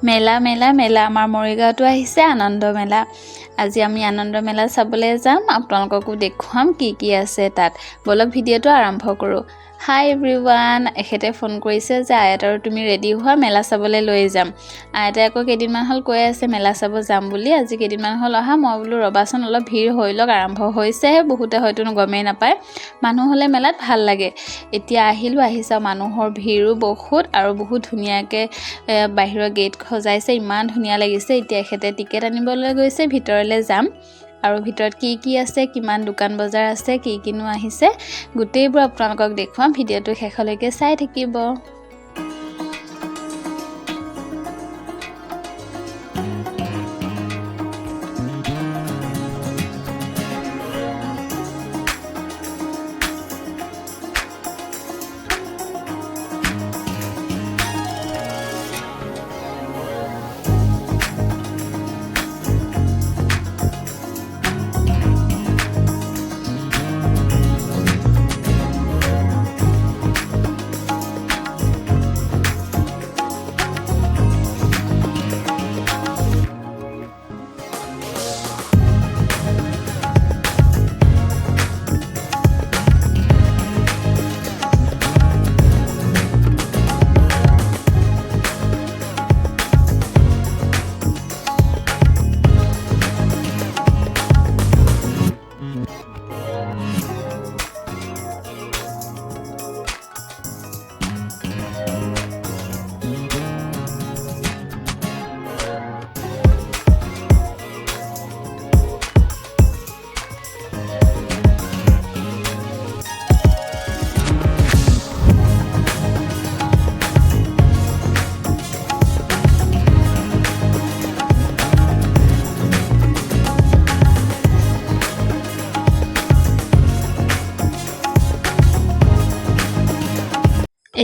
মেলা মেলা মেলা আমাৰ মৰিগাঁৱতো আহিছে আনন্দ মেলা। আজি আমি আনন্দ মেলা চাবলৈ যাম, আপোনালোককো দেখুৱাম কি কি আছে তাত। বলক ভিডিঅ'টো আৰম্ভ কৰোঁ। হাই এভৰিৱান, এখেতে ফোন কৰিছে যে আয়াত আৰু তুমি ৰেডি হোৱা, মেলা চাবলৈ লৈ যাম। আয়াতে আকৌ কেইদিনমান হ'ল কৈ আছে মেলা চাব যাম বুলি। আজি কেইদিনমান হ'ল অহা, মই বোলো ৰ'বাচোন অলপ ভিৰ হৈ লওক, আৰম্ভ হৈছেহে, বহুতে হয়তো গমেই নাপায়। মানুহ হ'লে মেলাত ভাল লাগে। এতিয়া আহি চাওঁ, মানুহৰ ভিৰো বহুত আৰু বহুত ধুনীয়াকৈ বাহিৰৰ গেট সজাইছে, ইমান ধুনীয়া লাগিছে। এতিয়া এখেতে টিকেট আনিবলৈ গৈছে, ভিতৰলৈ যাম আৰু ভিতৰত কি কি আছে, কিমান দোকান বজাৰ আছে, কি কিনো আহিছে, গোটেইবোৰ আপোনালোকক দেখুৱাম। ভিডিঅ'টো শেষলৈকে চাই থাকিব।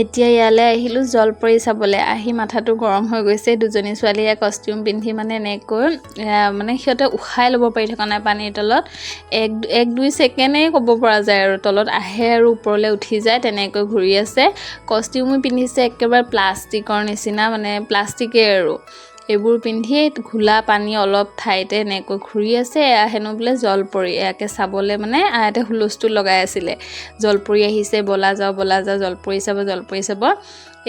এতিয়া ইয়ালৈ আহিলোঁ জলপৰি চাবলৈ। আহি মাথাটো গৰম হৈ গৈছে। দুজনী ছোৱালীয়ে কষ্টিউম পিন্ধি এনেকৈ সিহঁতে উশাই ল'ব পাৰি থকা নাই পানীৰ তলত। এক দুই ছেকেণ্ডেই ক'ব পৰা যায় আৰু তলত আহে আৰু ওপৰলৈ উঠি যায়, তেনেকৈ ঘূৰি আছে। কষ্টিউমো পিন্ধিছে একেবাৰে প্লাষ্টিকৰ নিচিনা, প্লাষ্টিকে আৰু এইবোৰ পিন্ধি ঘোলা পানী অলপ ঠাইতে এনেকৈ ঘূৰি আছে। এয়া হেনো বোলে জলপৰি, এয়াকে চাবলৈ আয়াতে হুলস্থুল লগাই আছিলে, জলপৰি আহিছে, বলা যাওঁ জলপৰি চাব।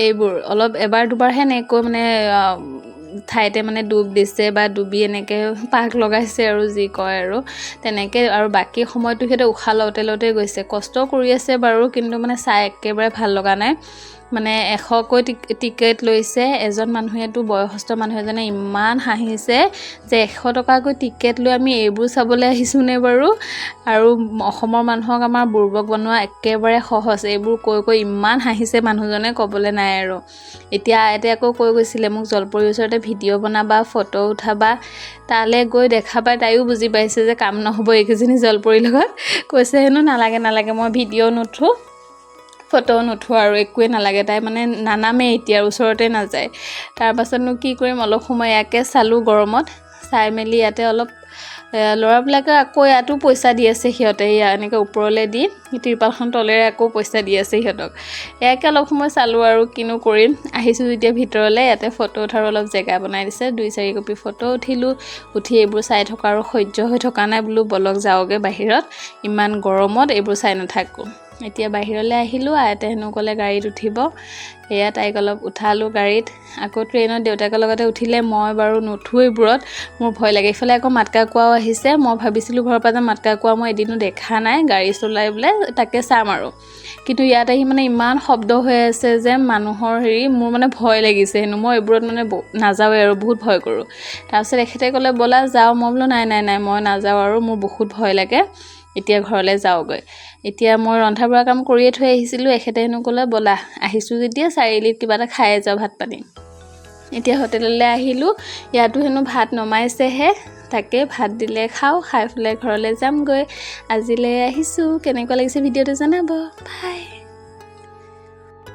এইবোৰ অলপ এবাৰ দুবাৰহে এনেকৈ ঠাইতে ডুব দিছে বা ডুবি এনেকৈ পাক লগাইছে আৰু যি কয় আৰু তেনেকৈ। আৰু বাকী সময়টো সিহঁতে উশাহ লওঁতে গৈছে, কষ্ট কৰি আছে বাৰু, কিন্তু চাই একেবাৰে ভাল লগা নাই। 100কৈ টিকেট লৈছে। এজন মানুহেতো, বয়সস্থ মানুহ এজনে ইমান হাঁহিছে যে 100 টকাকৈ টিকেট লৈ আমি এইবোৰ চাবলৈ আহিছোঁনে বাৰু। আৰু অসমৰ মানুহক আমাৰ বুৰ্বক বনোৱা একেবাৰে সহজ, এইবোৰ কৈ ইমান হাঁহিছে মানুহজনে, ক'বলৈ নাই আৰু। এতিয়া আয়াতে আকৌ কৈ গৈছিলে মোক জলপৰিৰ ওচৰতে ভিডিঅ' বনাবা, ফটো উঠাবা। তালৈ গৈ দেখা পাই তাইও বুজি পাইছে যে কাম নহ'ব এইকেইজনী জলপৰিৰ লগত। কৈছে হেনো নালাগে মই ভিডিঅ' নুঠোঁ, ফটো নুঠোঁ আৰু একোৱে নালাগে। তাই নানামেই এতিয়া, ওচৰতে নাযায়। তাৰপাছতনো কি কৰিম, অলপ সময় ইয়াকে চালোঁ গৰমত। চাই মেলি ইয়াতে অলপ ল'ৰাবিলাকে আকৌ ইয়াতো পইচা দি আছে সিহঁতে, এনেকৈ ওপৰলৈ দি ত্ৰিপালখন তলেৰে আকৌ পইচা দি আছে সিহঁতক। ইয়াকে অলপ সময় চালোঁ আৰু কিনো কৰিম। আহিছোঁ যেতিয়া ভিতৰলৈ, ইয়াতে ফটো উঠাৰ অলপ জেগা বনাই দিছে। 2-4 কপি ফটো উঠি এইবোৰ চাই থকা আৰু সহ্য হৈ থকা নাই, বোলো বলক যাওঁগৈ বাহিৰত, ইমান গৰমত এইবোৰ চাই নাথাকোঁ। এতিয়া বাহিৰলৈ আহিলোঁ। আয়াতে হেনো ক'লে গাড়ীত উঠিব, এয়া তাইক অলপ উঠালোঁ গাড়ীত। আকৌ ট্ৰেইনত দেউতাকৰ লগতে উঠিলে, মই বাৰু নুঠোঁ এইবোৰত, মোৰ ভয় লাগে। ইফালে আকৌ মাতকা কোৱাও আহিছে। মই ভাবিছিলোঁ ঘৰৰ পৰা যে মাতকা কোৱা মই এদিনো দেখা নাই, গাড়ী চলাই বোলে তাকে চাম আৰু। কিন্তু ইয়াত আহি ইমান শব্দ হৈ আছে যে মানুহৰ মোৰ ভয় লাগিছে হেনো। মই এইবোৰত নাযাওঁৱেই আৰু, বহুত ভয় কৰোঁ। তাৰপিছত এখেতে ক'লে ব'লা যাওঁ। মই বোলো নাই মই নাযাওঁ আৰু, মোৰ বহুত ভয় লাগে, এতিয়া ঘৰলৈ যাওঁগৈ। এতিয়া মই ৰন্ধা বঢ়া কাম কৰিয়ে থৈ আহিছিলোঁ। এখেতে হেনো ক'লে ব'লা, আহিছোঁ যেতিয়া চাৰিআলিত কিবা এটা খাই যাওঁ, ভাত পানী। এতিয়া হোটেললৈ আহিলোঁ, ইয়াতো হেনো ভাত নমাইছেহে, তাকে ভাত দিলে খাওঁ, খাই পেলাই ঘৰলৈ যামগৈ। আজিলৈ আহিছোঁ, কেনেকুৱা লাগিছে ভিডিঅ'টো জনাব, বাই।